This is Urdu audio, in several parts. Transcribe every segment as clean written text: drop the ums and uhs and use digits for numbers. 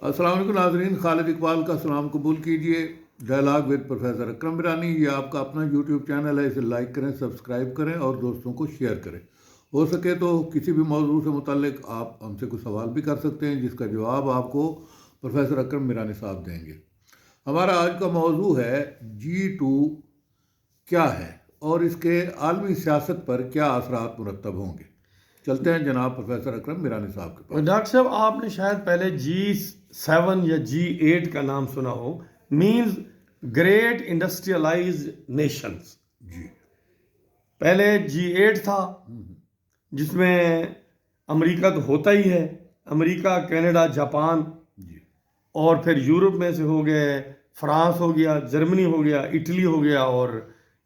السلام علیکم ناظرین، خالد اقبال کا سلام قبول کیجیے۔ ڈائلاگ ود پروفیسر اکرم برانی، یہ آپ کا اپنا یوٹیوب چینل ہے، اسے لائک کریں، سبسکرائب کریں اور دوستوں کو شیئر کریں۔ ہو سکے تو کسی بھی موضوع سے متعلق آپ ہم سے کوئی سوال بھی کر سکتے ہیں، جس کا جواب آپ کو پروفیسر اکرم برانی صاحب دیں گے۔ ہمارا آج کا موضوع ہے G2 کیا ہے اور اس کے عالمی سیاست پر کیا اثرات مرتب ہوں گے۔ چلتے ہیں جناب پروفیسر اکرم برانی صاحب کے پاس۔ ڈاکٹر صاحب، آپ نے شاید پہلے G7 یا G8 کا نام سنا ہو، مینز گریٹ انڈسٹریلائزڈ نیشنز۔ جی پہلے G8 تھا، جس میں امریکہ تو ہوتا ہی ہے، امریکہ، کینیڈا، جاپان، جی اور پھر یورپ میں سے ہو گئے، فرانس ہو گیا، جرمنی ہو گیا، اٹلی ہو گیا، اور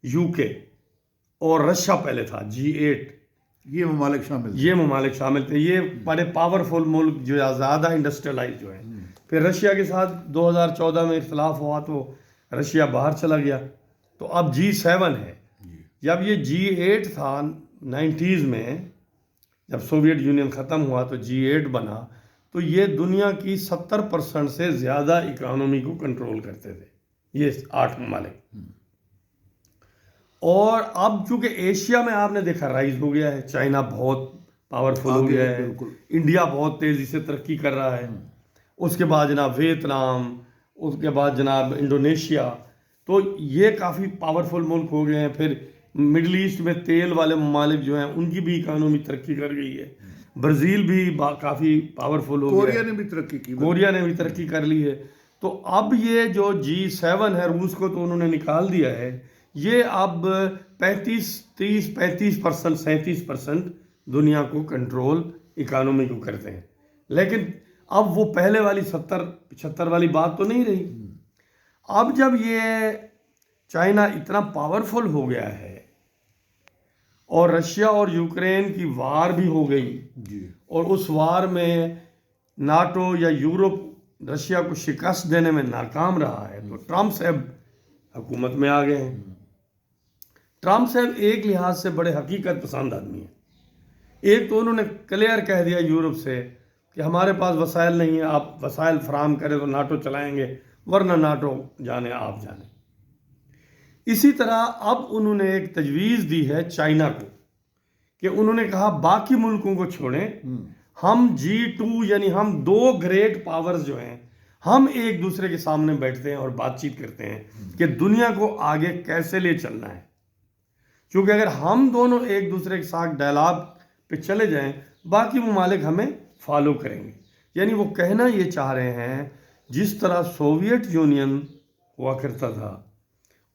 UK اور رشیا پہلے تھا G8۔ یہ ممالک شامل یہ ممالک شامل تھے، یہ بڑے پاورفل ملک جو زیادہ انڈسٹریلائز جو ہیں۔ پھر رشیا کے ساتھ 2014 میں اختلاف ہوا تو رشیا باہر چلا گیا، تو اب G7 ہے۔ جب یہ G8 تھا 90s میں، جب سوویت یونین ختم ہوا تو G8 بنا، تو یہ دنیا کی 70% سے زیادہ اکانومی کو کنٹرول کرتے تھے، یہ 8 ممالک۔ اور اب چونکہ ایشیا میں آپ نے دیکھا رائز ہو گیا ہے، چائنا بہت پاورفل ہو گیا ہے، انڈیا بہت تیزی سے ترقی کر رہا ہے، اس کے بعد جناب ویتنام، اس کے بعد جناب انڈونیشیا، تو یہ کافی پاورفل ملک ہو گئے ہیں۔ پھر مڈل ایسٹ میں تیل والے ممالک جو ہیں ان کی بھی اکانومی ترقی کر گئی ہے، برازیل بھی کافی پاورفل ہو گیا ہے، کوریا نے بھی ترقی کی، کوریا نے بھی ترقی کر لی ہے۔ تو اب یہ جو G7 ہے، روس کو تو انہوں نے نکال دیا ہے، یہ اب 37% دنیا کو کنٹرول اکانومی کو کرتے ہیں۔ لیکن اب وہ پہلے والی 70-75 والی بات تو نہیں رہی۔ اب جب یہ چائنا اتنا پاورفل ہو گیا ہے اور رشیا اور یوکرین کی وار بھی ہو گئی، اور اس وار میں ناٹو یا یورپ رشیا کو شکست دینے میں ناکام رہا ہے، تو ٹرمپ صاحب حکومت میں آ گئے ہیں۔ ٹرمپ صاحب ایک لحاظ سے بڑے حقیقت پسند آدمی ہیں۔ ایک تو انہوں نے کلیئر کہہ دیا یورپ سے کہ ہمارے پاس وسائل نہیں ہیں، آپ وسائل فراہم کریں تو ناٹو چلائیں گے، ورنہ ناٹو جانے آپ جانے۔ اسی طرح اب انہوں نے ایک تجویز دی ہے چائنا کو، کہ انہوں نے کہا باقی ملکوں کو چھوڑیں، ہم G2 یعنی ہم 2 گریٹ پاورز جو ہیں، ہم ایک دوسرے کے سامنے بیٹھتے ہیں اور بات چیت کرتے ہیں کہ دنیا کو آگے کیسے لے چلنا ہے۔ کیونکہ اگر ہم دونوں ایک دوسرے کے ساتھ ڈائلاگ پہ چلے جائیں، باقی ممالک ہمیں فالو کریں گے۔ یعنی وہ کہنا یہ چاہ رہے ہیں، جس طرح سوویت یونین ہوا کرتا تھا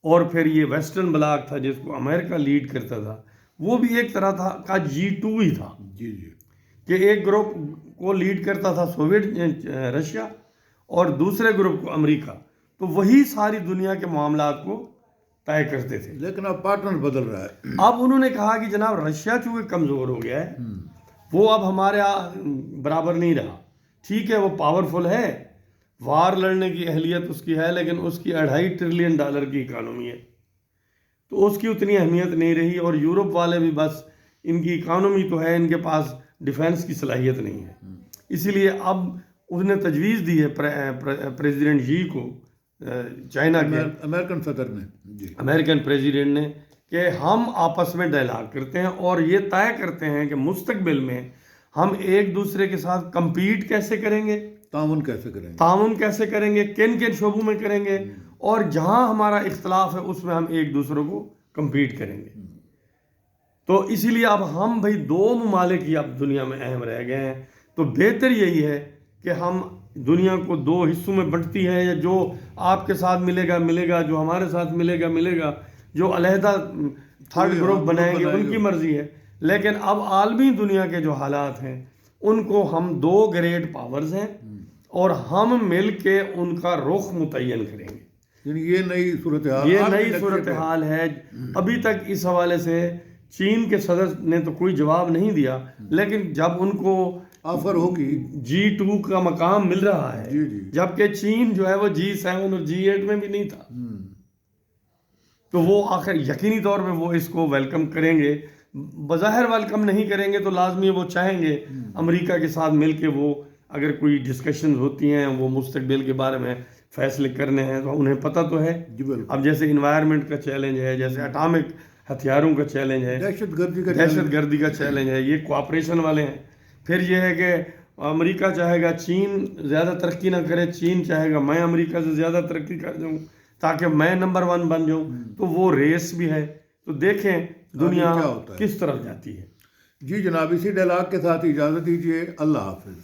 اور پھر یہ ویسٹرن بلاک تھا جس کو امریکہ لیڈ کرتا تھا، وہ بھی ایک طرح کا G2 ہی تھا، کہ ایک گروپ کو لیڈ کرتا تھا سوویت رشیا اور دوسرے گروپ کو امریکہ، تو وہی ساری دنیا کے معاملات کو طے کرتے تھے۔ لیکن اب پارٹنر بدل رہا ہے۔ اب انہوں نے کہا کہ جناب رشیا چونکہ کمزور ہو گیا ہے، وہ اب ہمارے برابر نہیں رہا۔ ٹھیک ہے، وہ پاورفل ہے، وار لڑنے کی اہلیت اس کی ہے، لیکن اس کی $2.5 ٹریلین کی اکانومی ہے، تو اس کی اتنی اہمیت نہیں رہی۔ اور یورپ والے بھی بس ان کی اکانومی تو ہے، ان کے پاس ڈیفنس کی صلاحیت نہیں ہے۔ اسی لیے اب اس نے تجویز دی ہے پریزیڈنٹ جی کو، چائنا کے امریکن صدر نے، امریکن پریزیڈنٹ نے، کہ ہم آپس میں ڈائلاگ کرتے ہیں اور یہ طے کرتے ہیں کہ مستقبل میں ہم ایک دوسرے کے ساتھ کمپیٹ کیسے کریں گے، تعاون کیسے کریں گے، کن کن شعبوں میں کریں گے، اور جہاں ہمارا اختلاف ہے اس میں ہم ایک دوسرے کو کمپیٹ کریں گے۔ تو اسی لیے اب ہم بھائی 2 ممالک ہی اب دنیا میں اہم رہ گئے ہیں، تو بہتر یہی ہے کہ ہم دنیا کو 2 حصوں میں بنٹتی ہے، یا جو آپ کے ساتھ ملے گا، جو ہمارے ساتھ ملے گا، جو علیحدہ تھرڈ گروپ بنائیں گے ان کی مرضی ہے۔ لیکن اب عالمی دنیا کے جو حالات ہیں ان کو ہم 2 گریٹ پاورز ہیں اور ہم مل کے ان کا رخ متعین کریں گے۔ یعنی یہ نئی صورتحال ہے۔ ابھی تک اس حوالے سے چین کے صدر نے تو کوئی جواب نہیں دیا، لیکن جب ان کو آفر ہوگی G2 کا مقام مل رہا ہے، جبکہ چین جو ہے وہ G7 اور G8 میں بھی نہیں تھا، تو وہ آخر یقینی طور پہ وہ اس کو ویلکم کریں گے۔ بظاہر ویلکم نہیں کریں گے تو لازمی وہ چاہیں گے امریکہ کے ساتھ مل کے وہ اگر کوئی ڈسکشنز ہوتی ہیں وہ مستقبل کے بارے میں فیصلے کرنے ہیں تو انہیں پتہ تو ہے. جی بالکل. اب جیسے انوائرمنٹ کا چیلنج ہے، جیسے اٹامک ہتھیاروں کا چیلنج ہے، دہشت گردی کا چیلنج ہے، یہ کوآپریشن والے ہیں. پھر یہ ہے کہ امریکہ چاہے گا چین زیادہ ترقی نہ کرے، چین چاہے گا میں امریکہ سے زیادہ ترقی کر جاؤں تاکہ میں نمبر 1 بن جاؤں. تو وہ ریس بھی ہے. تو دیکھیں دنیا کس طرف جاتی ہے. جی جناب، اسی ڈائلاگ کے ساتھ اجازت دیجیے. اللہ حافظ.